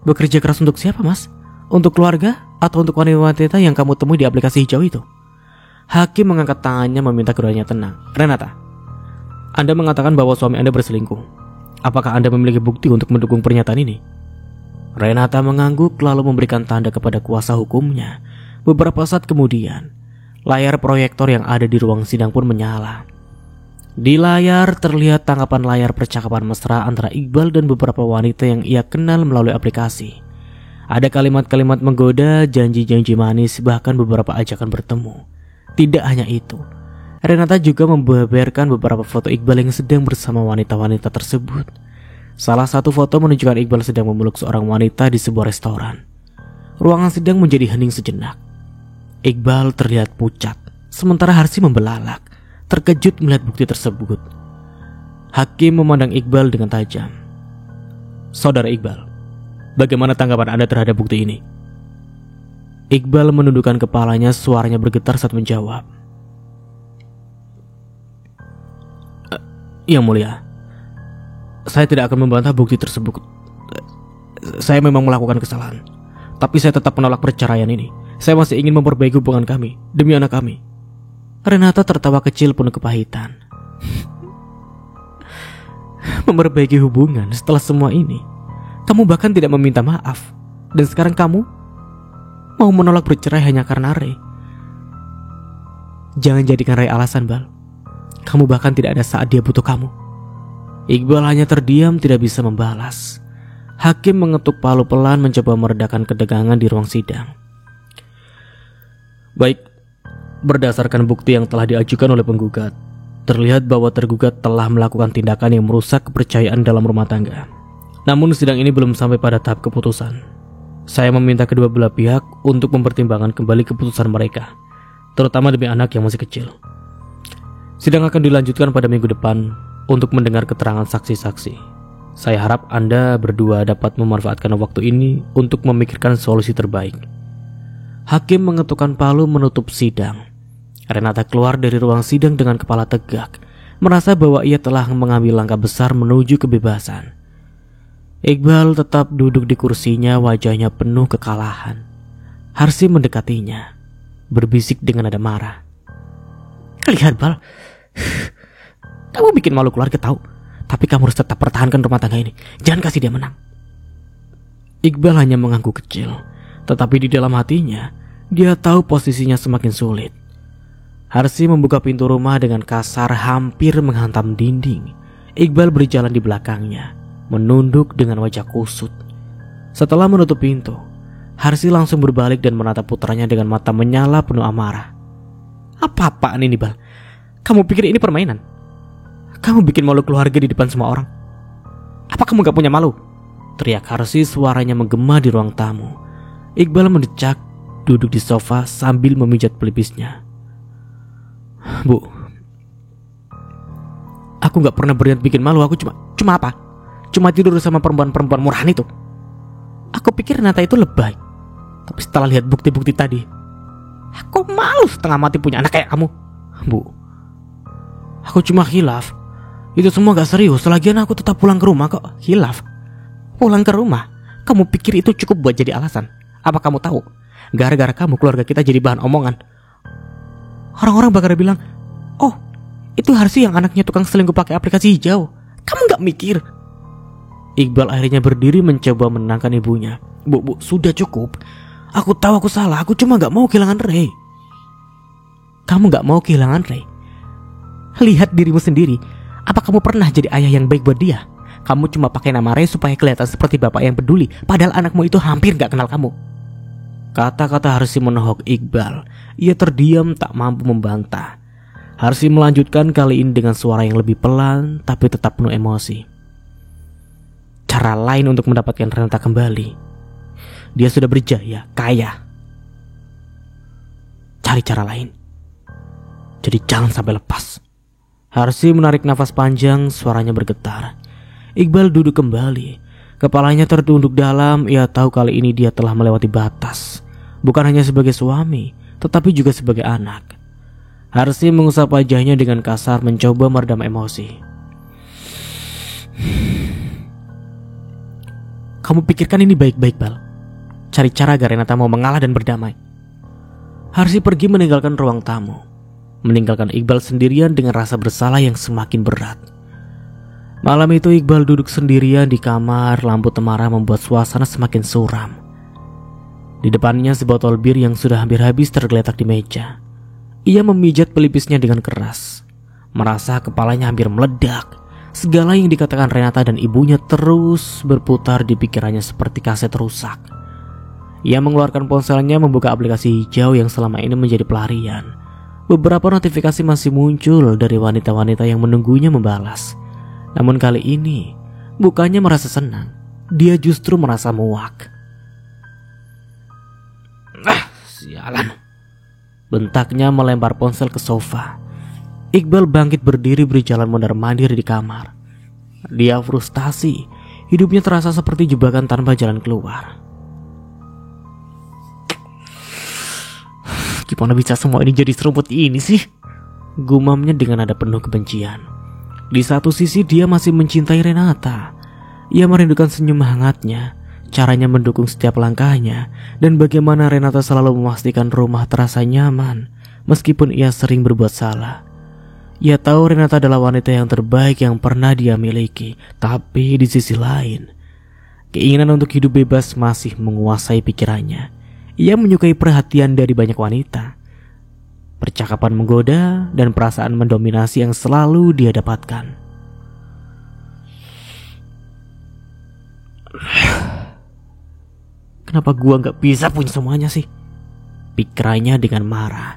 Bekerja keras untuk siapa, Mas? Untuk keluarga atau untuk wanita-wanita yang kamu temui di aplikasi hijau itu? Hakim mengangkat tangannya meminta keduanya tenang. Renata, Anda mengatakan bahwa suami Anda berselingkuh. Apakah Anda memiliki bukti untuk mendukung pernyataan ini? Renata mengangguk lalu memberikan tanda kepada kuasa hukumnya. Beberapa saat kemudian, layar proyektor yang ada di ruang sidang pun menyala. Di layar terlihat tangkapan layar percakapan mesra antara Iqbal dan beberapa wanita yang ia kenal melalui aplikasi. Ada kalimat-kalimat menggoda, janji-janji manis, bahkan beberapa ajakan bertemu. Tidak hanya itu, Renata juga membeberkan beberapa foto Iqbal yang sedang bersama wanita-wanita tersebut. Salah satu foto menunjukkan Iqbal sedang memeluk seorang wanita di sebuah restoran. Ruangan sidang menjadi hening sejenak. Iqbal terlihat pucat, sementara Harsi membelalak, terkejut melihat bukti tersebut. Hakim memandang Iqbal dengan tajam. Saudara Iqbal, bagaimana tanggapan Anda terhadap bukti ini? Iqbal menundukkan kepalanya, suaranya bergetar saat menjawab. Yang mulia, saya tidak akan membantah bukti tersebut. Saya memang melakukan kesalahan, tapi saya tetap menolak perceraian ini. Saya masih ingin memperbaiki hubungan kami demi anak kami. Renata tertawa kecil penuh kepahitan. Memperbaiki hubungan setelah semua ini? Kamu bahkan tidak meminta maaf. Dan sekarang kamu mau menolak bercerai hanya karena Ray. Jangan jadikan Ray alasan, Bal. Kamu bahkan tidak ada saat dia butuh kamu. Iqbal hanya terdiam, tidak bisa membalas. Hakim mengetuk palu pelan, mencoba meredakan ketegangan di ruang sidang. Baik, berdasarkan bukti yang telah diajukan oleh penggugat, terlihat bahwa tergugat telah melakukan tindakan yang merusak kepercayaan dalam rumah tangga. Namun sidang ini belum sampai pada tahap keputusan. Saya meminta kedua belah pihak untuk mempertimbangkan kembali keputusan mereka, terutama demi anak yang masih kecil. Sidang akan dilanjutkan pada minggu depan untuk mendengar keterangan saksi-saksi. Saya harap Anda berdua dapat memanfaatkan waktu ini untuk memikirkan solusi terbaik. Hakim mengetukkan palu menutup sidang. Renata keluar dari ruang sidang dengan kepala tegak, merasa bahwa ia telah mengambil langkah besar menuju kebebasan. Iqbal tetap duduk di kursinya, wajahnya penuh kekalahan. Harsi mendekatinya, berbisik dengan nada marah. Lihat, Bal, kamu bikin malu keluarga tahu. Tapi kamu harus tetap pertahankan rumah tangga ini. Jangan kasih dia menang. Iqbal hanya mengangguk kecil, tetapi di dalam hatinya dia tahu posisinya semakin sulit. Harsi membuka pintu rumah dengan kasar, hampir menghantam dinding. Iqbal berjalan di belakangnya, menunduk dengan wajah kusut. Setelah menutup pintu, Harsi langsung berbalik dan menatap putranya dengan mata menyala penuh amarah. Apa-apaan ini, Bal? Kamu pikir ini permainan? Kamu bikin malu keluarga di depan semua orang. Apa kamu gak punya malu? Teriak Harsi, suaranya menggema di ruang tamu. Iqbal mendecak, duduk di sofa sambil memijat pelipisnya. Bu, aku gak pernah berniat bikin malu. Aku cuma apa? Cuma tidur sama perempuan-perempuan murahan itu. Aku pikir Nata itu lebay. Tapi setelah lihat bukti-bukti tadi, aku malu setengah mati punya anak kayak kamu. Bu, aku cuma khilaf. Itu semua gak serius. Lagian aku tetap pulang ke rumah kok. Khilaf? Pulang ke rumah? Kamu pikir itu cukup buat jadi alasan? Apa kamu tahu? Gara-gara kamu keluarga kita jadi bahan omongan. Orang-orang bakal bilang, oh, itu Harsi yang anaknya tukang selingkuh pakai aplikasi hijau. Kamu gak mikir? Iqbal akhirnya berdiri mencoba menenangkan ibunya. Bu, sudah cukup. Aku tahu aku salah. Aku cuma gak mau kehilangan Ray. Kamu gak mau kehilangan Ray? Lihat dirimu sendiri. Apa kamu pernah jadi ayah yang baik buat dia? Kamu cuma pakai nama Ray supaya kelihatan seperti bapak yang peduli, padahal anakmu itu hampir gak kenal kamu. Kata-kata Harsi menohok Iqbal. Ia terdiam tak mampu membantah. Harsi melanjutkan kali ini dengan suara yang lebih pelan tapi tetap penuh emosi. Cara lain untuk mendapatkan Renata kembali. Dia sudah berjaya, kaya. Cari cara lain. Jadi jangan sampai lepas. Harsi menarik nafas panjang, suaranya bergetar. Iqbal duduk kembali. Kepalanya tertunduk dalam. Ia tahu kali ini dia telah melewati batas. Bukan hanya sebagai suami, tetapi juga sebagai anak. Harsi mengusap wajahnya dengan kasar, mencoba meredam emosi. Kamu pikirkan ini baik-baik, Bal? Cari cara agar Renata mau mengalah dan berdamai. Harsi pergi meninggalkan ruang tamu, meninggalkan Iqbal sendirian dengan rasa bersalah yang semakin berat. Malam itu Iqbal duduk sendirian di kamar. Lampu temara membuat suasana semakin suram. Di depannya sebotol bir yang sudah hampir habis tergeletak di meja. Ia memijat pelipisnya dengan keras, merasa kepalanya hampir meledak. Segala yang dikatakan Renata dan ibunya terus berputar di pikirannya seperti kaset rusak. Ia mengeluarkan ponselnya, membuka aplikasi hijau yang selama ini menjadi pelarian. Beberapa notifikasi masih muncul dari wanita-wanita yang menunggunya membalas. Namun kali ini bukannya merasa senang, dia justru merasa muak. Sialan, bentaknya melempar ponsel ke sofa. Iqbal bangkit berdiri, berjalan mondar-mandir di kamar. Dia frustasi. Hidupnya terasa seperti jebakan tanpa jalan keluar. Gimana bisa semua ini jadi serumit ini sih? Gumamnya dengan nada penuh kebencian. Di satu sisi dia masih mencintai Renata. Ia merindukan senyum hangatnya, caranya mendukung setiap langkahnya, dan bagaimana Renata selalu memastikan rumah terasa nyaman meskipun ia sering berbuat salah. Ia tahu Renata adalah wanita yang terbaik yang pernah dia miliki, tapi di sisi lain, keinginan untuk hidup bebas masih menguasai pikirannya. Ia menyukai perhatian dari banyak wanita, percakapan menggoda, dan perasaan mendominasi yang selalu dia dapatkan. Kenapa gua gak bisa punya semuanya sih? Pikirannya dengan marah.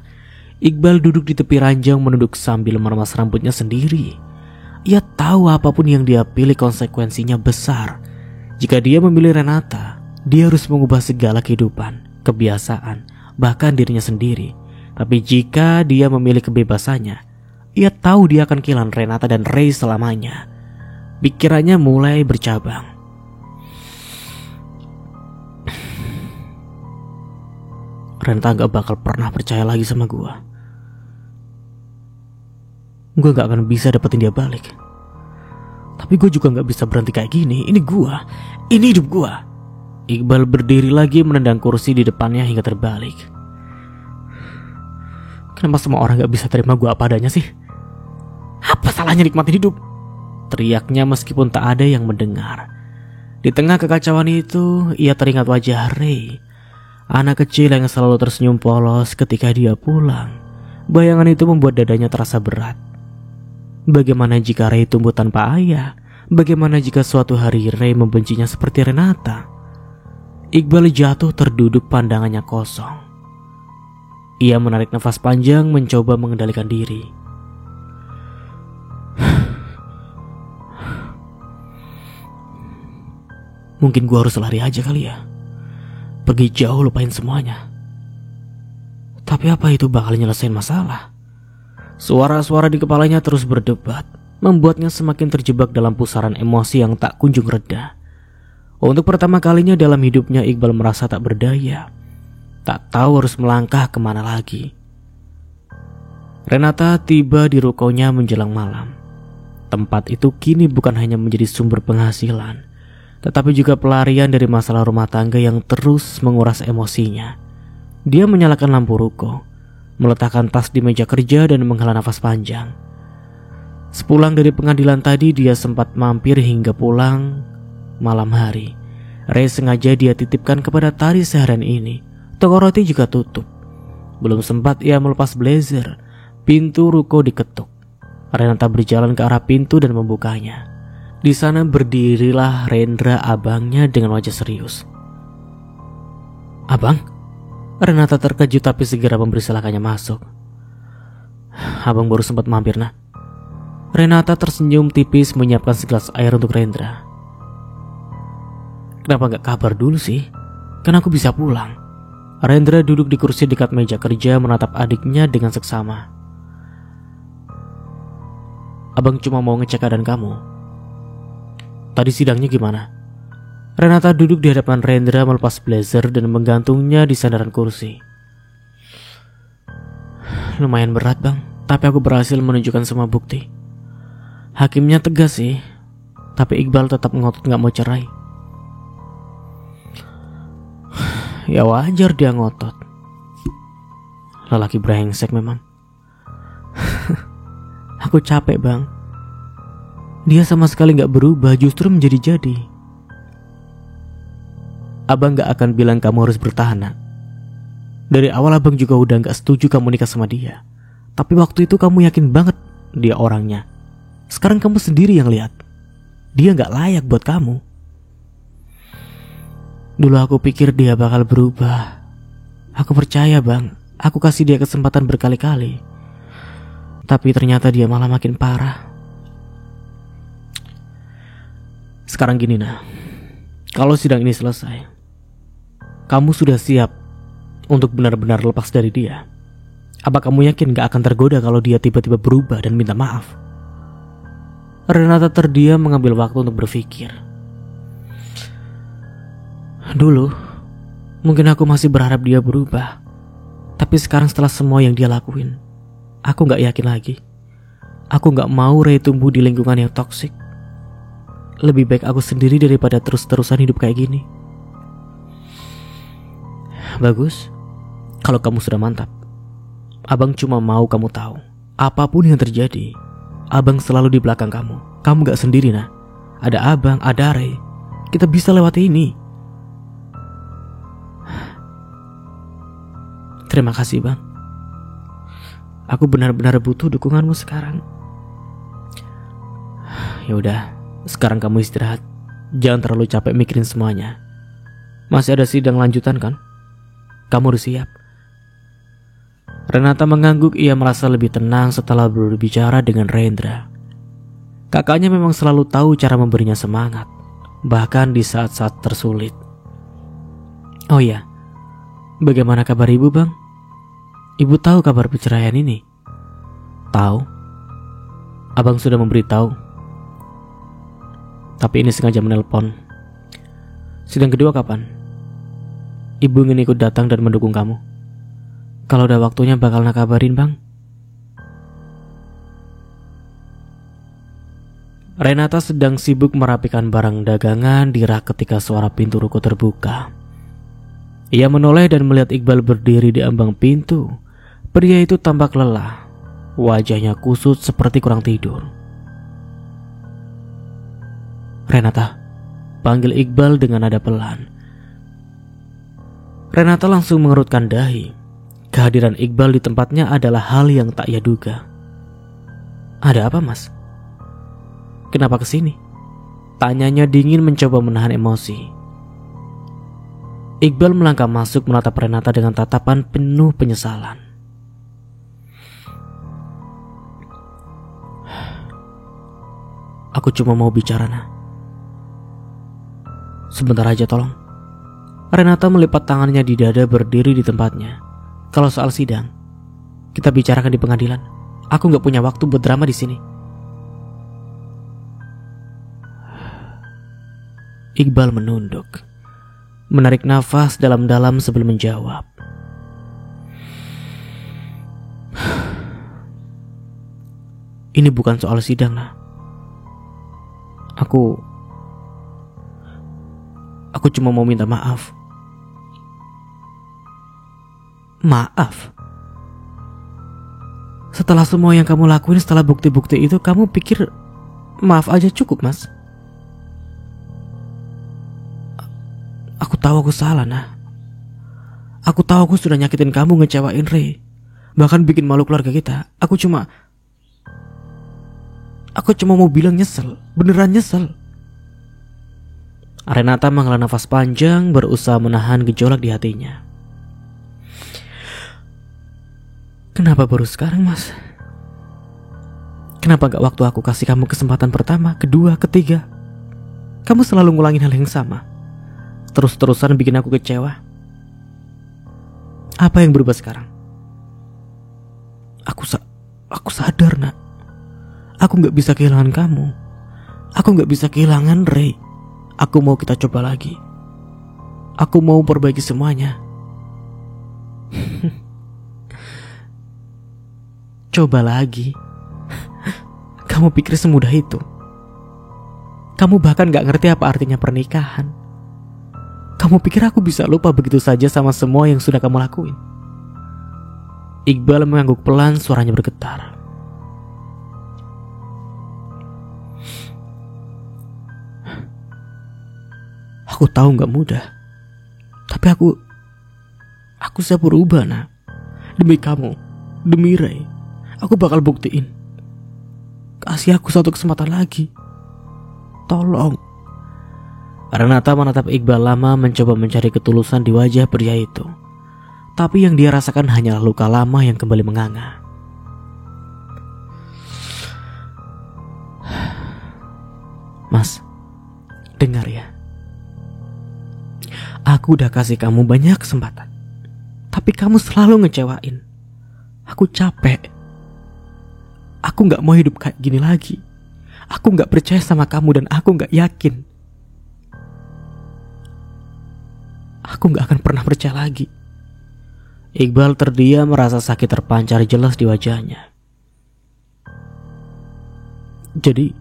Iqbal duduk di tepi ranjang menunduk sambil meremas rambutnya sendiri. Ia tahu apapun yang dia pilih konsekuensinya besar. Jika dia memilih Renata, dia harus mengubah segala kehidupan, kebiasaan, bahkan dirinya sendiri. Tapi jika dia memilih kebebasannya, ia tahu dia akan kehilangan Renata dan Ray selamanya. Pikirannya mulai bercabang. Renata gak bakal pernah percaya lagi sama gue gak akan bisa dapetin dia balik. Tapi gue juga gak bisa berhenti kayak gini. Ini gue, ini hidup gue. Iqbal berdiri lagi menendang kursi di depannya hingga terbalik. Kenapa semua orang gak bisa terima gue apa adanya sih? Apa salahnya nikmatin hidup? Teriaknya meskipun tak ada yang mendengar. Di tengah kekacauan itu, ia teringat wajah Ray, anak kecil yang selalu tersenyum polos ketika dia pulang. Bayangan itu membuat dadanya terasa berat. Bagaimana jika Ray tumbuh tanpa ayah? Bagaimana jika suatu hari Ray membencinya seperti Renata? Iqbal jatuh terduduk, pandangannya kosong. Ia menarik nafas panjang mencoba mengendalikan diri. Mungkin gua harus lari aja kali ya. Pergi jauh, lupain semuanya. Tapi apa itu bakal nyelesain masalah? Suara-suara di kepalanya terus berdebat, membuatnya semakin terjebak dalam pusaran emosi yang tak kunjung reda. Untuk pertama kalinya dalam hidupnya, Iqbal merasa tak berdaya, tak tahu harus melangkah kemana lagi. Renata tiba di rukonya menjelang malam. Tempat itu kini bukan hanya menjadi sumber penghasilan, tetapi juga pelarian dari masalah rumah tangga yang terus menguras emosinya. Dia menyalakan lampu ruko, meletakkan tas di meja kerja dan menghela nafas panjang. Sepulang dari pengadilan tadi, dia sempat mampir hingga pulang malam hari. Ray sengaja dia titipkan kepada Tari seharian ini. Toko roti juga tutup. Belum sempat ia melepas blazer, pintu ruko diketuk. Renata berjalan ke arah pintu dan membukanya. Di sana berdirilah Rendra, abangnya, dengan wajah serius. "Abang?" Renata terkejut tapi segera memberi silakannya masuk. "Abang baru sempat mampir, nah." Renata tersenyum tipis menyiapkan segelas air untuk Rendra. "Kenapa gak kabar dulu sih? Kan aku bisa pulang." Rendra duduk di kursi dekat meja kerja menatap adiknya dengan seksama. "Abang cuma mau ngecek keadaan kamu. Tadi sidangnya gimana?" Renata duduk di hadapan Rendra melepas blazer dan menggantungnya di sandaran kursi. "Lumayan berat bang, tapi aku berhasil menunjukkan semua bukti. Hakimnya tegas sih, tapi Iqbal tetap ngotot gak mau cerai." "Ya wajar dia ngotot. Lelaki brengsek memang." "Aku capek bang. Dia sama sekali gak berubah, justru menjadi-jadi." "Abang gak akan bilang kamu harus bertahan, nak. Dari awal abang juga udah gak setuju kamu nikah sama dia. Tapi waktu itu kamu yakin banget dia orangnya. Sekarang kamu sendiri yang lihat. Dia gak layak buat kamu. Dulu aku pikir dia bakal berubah. Aku percaya bang, aku kasih dia kesempatan berkali-kali. Tapi ternyata dia malah makin parah. Sekarang gini nah, kalau sidang ini selesai, kamu sudah siap untuk benar-benar lepas dari dia? Apa kamu yakin gak akan tergoda kalau dia tiba-tiba berubah dan minta maaf?" Renata terdiam mengambil waktu untuk berpikir. Dulu, mungkin aku masih berharap dia berubah. Tapi sekarang setelah semua yang dia lakuin, aku gak yakin lagi. Aku gak mau Ray tumbuh di lingkungan yang toksik. Lebih baik aku sendiri daripada terus-terusan hidup kayak gini. Bagus, kalau kamu sudah mantap. Abang cuma mau kamu tahu, apapun yang terjadi, abang selalu di belakang kamu. Kamu gak sendiri, nah. Ada abang, ada Ray. Kita bisa lewati ini. Terima kasih, Bang. Aku benar-benar butuh dukunganmu sekarang. Ya udah, sekarang kamu istirahat. Jangan terlalu capek mikirin semuanya. Masih ada sidang lanjutan kan? Kamu udah siap? Renata mengangguk. Ia merasa lebih tenang setelah berbicara dengan Rendra. Kakaknya memang selalu tahu cara memberinya semangat, bahkan di saat-saat tersulit. Oh iya, bagaimana kabar ibu, Bang? Ibu tahu kabar perceraian ini? Tahu. Abang sudah memberitahu. Tapi ini sengaja menelpon. Sidang kedua kapan? Ibu ingin ikut datang dan mendukung kamu. Kalau udah waktunya bakal kabarin, Bang. Renata sedang sibuk merapikan barang dagangan di rak ketika suara pintu ruko terbuka. Ia menoleh dan melihat Iqbal berdiri di ambang pintu. Pria itu tampak lelah. Wajahnya kusut seperti kurang tidur. Renata, panggil Iqbal dengan nada pelan. Renata langsung mengerutkan dahi. Kehadiran Iqbal di tempatnya adalah hal yang tak ia duga. Ada apa, Mas? Kenapa kesini? Tanyanya dingin mencoba menahan emosi. Iqbal melangkah masuk menatap Renata dengan tatapan penuh penyesalan. Aku cuma mau bicara, nah. Sebentar aja tolong. Renata melipat tangannya di dada berdiri di tempatnya. Kalau soal sidang, kita bicarakan di pengadilan. Aku gak punya waktu buat drama di sini. Iqbal menunduk, menarik nafas dalam-dalam sebelum menjawab. Ini bukan soal sidang, nah. Aku cuma mau minta maaf. Maaf? Setelah semua yang kamu lakuin, setelah bukti-bukti itu, kamu pikir maaf aja cukup, Mas? Aku tahu aku salah, nah. Aku tahu aku sudah nyakitin kamu, ngecewain Ray, bahkan bikin malu keluarga kita. Aku cuma mau bilang nyesel, beneran nyesel. Renata menghela nafas panjang, berusaha menahan gejolak di hatinya. Kenapa baru sekarang, Mas? Kenapa gak waktu aku kasih kamu kesempatan pertama, kedua, ketiga? Kamu selalu ngulangin hal yang sama, terus-terusan bikin aku kecewa. Apa yang berubah sekarang? Aku sadar, nak. Aku gak bisa kehilangan kamu. Aku gak bisa kehilangan Ray. Aku mau kita coba lagi. Aku mau perbaiki semuanya. Coba lagi? Kamu pikir semudah itu? Kamu bahkan gak ngerti apa artinya pernikahan. Kamu pikir aku bisa lupa begitu saja sama semua yang sudah kamu lakuin? Iqbal mengangguk pelan, suaranya bergetar. Aku tahu gak mudah, tapi aku siap berubah, nah. Demi kamu, demi Ray, aku bakal buktiin. Kasih aku satu kesempatan lagi, tolong. Renata menatap Iqbal lama, mencoba mencari ketulusan di wajah pria itu. Tapi yang dia rasakan hanyalah luka lama yang kembali menganga. Mas, dengar ya. Aku udah kasih kamu banyak kesempatan, tapi kamu selalu ngecewain. Aku capek. Aku gak mau hidup kayak gini lagi. Aku gak percaya sama kamu dan aku gak yakin. Aku gak akan pernah percaya lagi. Iqbal terdiam, merasa sakit terpancar jelas di wajahnya. Jadi,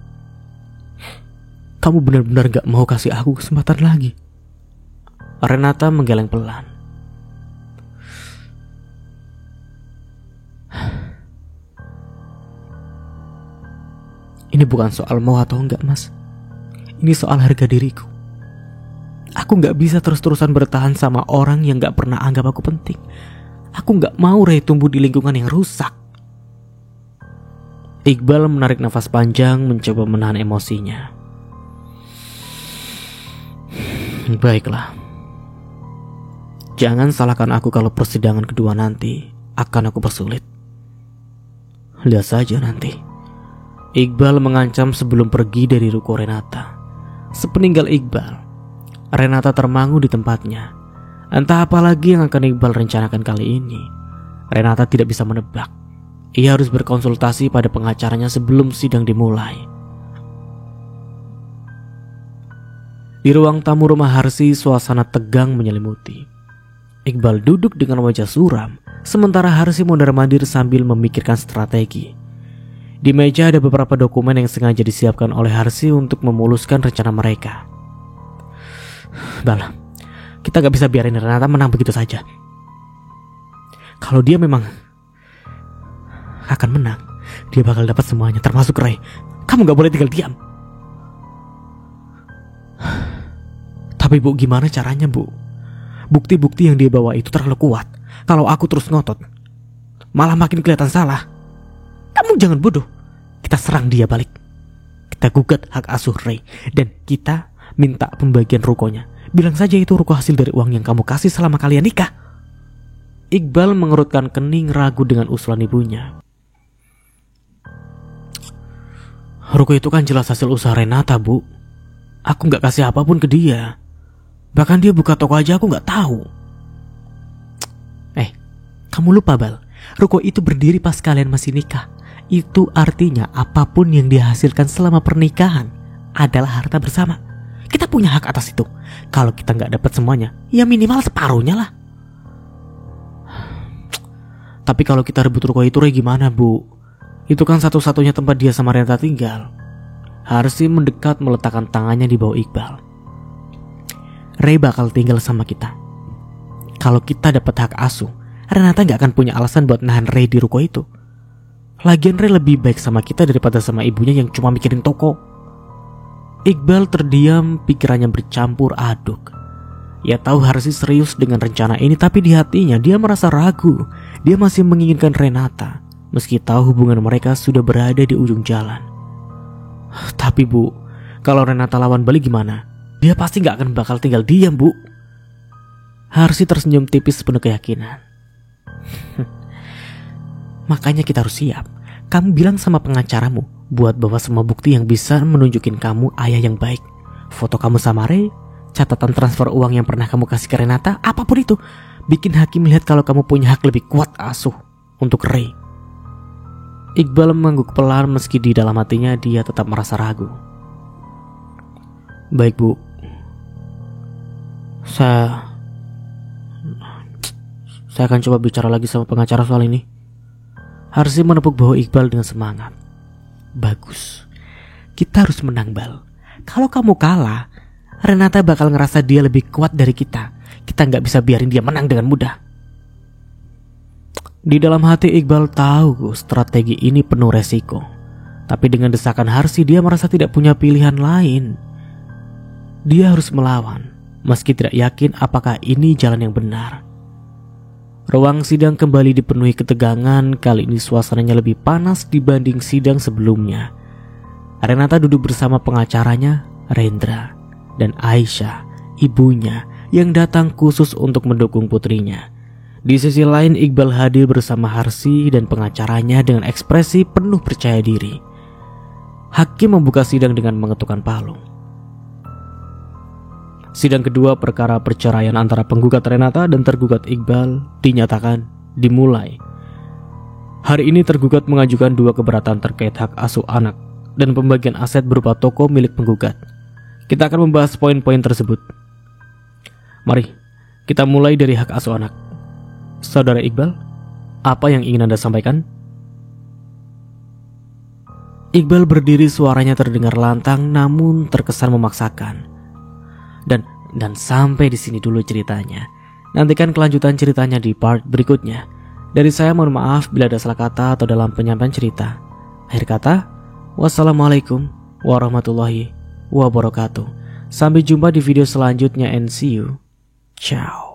kamu benar-benar gak mau kasih aku kesempatan lagi? Renata menggeleng pelan. Ini bukan soal mau atau enggak, Mas. Ini soal harga diriku. Aku gak bisa terus-terusan bertahan sama orang yang gak pernah anggap aku penting. Aku gak mau Ray tumbuh di lingkungan yang rusak. Iqbal menarik nafas panjang, mencoba menahan emosinya. Baiklah. Jangan salahkan aku kalau persidangan kedua nanti akan aku persulit. Lihat saja nanti. Iqbal mengancam sebelum pergi dari ruko Renata. Sepeninggal Iqbal, Renata termangu di tempatnya. Entah apa lagi yang akan Iqbal rencanakan kali ini. Renata tidak bisa menebak. Ia harus berkonsultasi pada pengacaranya sebelum sidang dimulai. Di ruang tamu rumah Harsi, suasana tegang menyelimuti. Iqbal duduk dengan wajah suram, sementara Harsi mondar-mandir sambil memikirkan strategi. Di meja ada beberapa dokumen yang sengaja disiapkan oleh Harsi untuk memuluskan rencana mereka. Bal, kita gak bisa biarin Renata menang begitu saja. Kalau dia memang akan menang, dia bakal dapat semuanya, termasuk Ray. Kamu gak boleh tinggal diam. Tapi Bu, gimana caranya Bu? Bukti-bukti yang dia bawa itu terlalu kuat. Kalau aku terus ngotot, malah makin kelihatan salah. Kamu jangan bodoh. Kita serang dia balik. Kita gugat hak asuh Ray. Dan kita minta pembagian rukonya. Bilang saja itu ruko hasil dari uang yang kamu kasih selama kalian nikah. Iqbal mengerutkan kening, ragu dengan usulan ibunya. Ruko itu kan jelas hasil usaha Renata, Bu. Aku gak kasih apapun ke dia. Bahkan dia buka toko aja aku gak tahu. Kamu lupa, Bal. Ruko itu berdiri pas kalian masih nikah. Itu artinya apapun yang dihasilkan selama pernikahan adalah harta bersama. Kita punya hak atas itu. Kalau kita gak dapat semuanya, ya minimal separuhnya lah. Tapi kalau kita rebut ruko itu, Ray, gimana, Bu? Itu kan satu-satunya tempat dia sama Renata tinggal. Harsi mendekat, meletakkan tangannya di bawah Iqbal. Ray bakal tinggal sama kita. Kalau kita dapat hak asuh, Renata gak akan punya alasan buat nahan Ray di ruko itu. Lagian Ray lebih baik sama kita daripada sama ibunya yang cuma mikirin toko. Iqbal terdiam, pikirannya bercampur aduk. Ia tahu Harsi serius dengan rencana ini, tapi di hatinya dia merasa ragu. Dia masih menginginkan Renata, meski tahu hubungan mereka sudah berada di ujung jalan. Tapi Bu, kalau Renata lawan balik gimana? Dia pasti gak akan bakal tinggal diam, Bu. Harsi tersenyum tipis penuh keyakinan. Makanya kita harus siap. Kamu bilang sama pengacaramu buat bawa semua bukti yang bisa menunjukin kamu ayah yang baik. Foto kamu sama Ray, catatan transfer uang yang pernah kamu kasih ke Renata, apapun itu. Bikin hakim lihat kalau kamu punya hak lebih kuat asuh untuk Ray. Iqbal mengangguk pelan meski di dalam hatinya dia tetap merasa ragu. Baik, Bu. Saya akan coba bicara lagi sama pengacara soal ini. Harsi menepuk bahu Iqbal dengan semangat. Bagus. Kita harus menang, Bal. Kalau kamu kalah, Renata bakal ngerasa dia lebih kuat dari kita. Kita gak bisa biarin dia menang dengan mudah. Di dalam hati Iqbal tahu strategi ini penuh resiko. Tapi dengan desakan Harsi dia merasa tidak punya pilihan lain. Dia harus melawan, meski tidak yakin apakah ini jalan yang benar. Ruang sidang kembali dipenuhi ketegangan. Kali ini suasananya lebih panas dibanding sidang sebelumnya. Renata duduk bersama pengacaranya, Rendra, dan Aisyah, ibunya, yang datang khusus untuk mendukung putrinya. Di sisi lain, Iqbal hadir bersama Harsi dan pengacaranya dengan ekspresi penuh percaya diri. Hakim membuka sidang dengan mengetukkan palu. Sidang kedua perkara perceraian antara penggugat Renata dan tergugat Iqbal dinyatakan dimulai. Hari ini tergugat mengajukan dua keberatan terkait hak asuh anak dan pembagian aset berupa toko milik penggugat. Kita akan membahas poin-poin tersebut. Mari, kita mulai dari hak asuh anak. Saudara Iqbal, apa yang ingin Anda sampaikan? Iqbal berdiri, suaranya terdengar lantang namun terkesan memaksakan. Dan sampai di sini dulu ceritanya. Nantikan kelanjutan ceritanya di part berikutnya. Dari saya mohon maaf bila ada salah kata atau dalam penyampaian cerita. Akhir kata, wassalamualaikum warahmatullahi wabarakatuh. Sampai jumpa di video selanjutnya and see you. Ciao.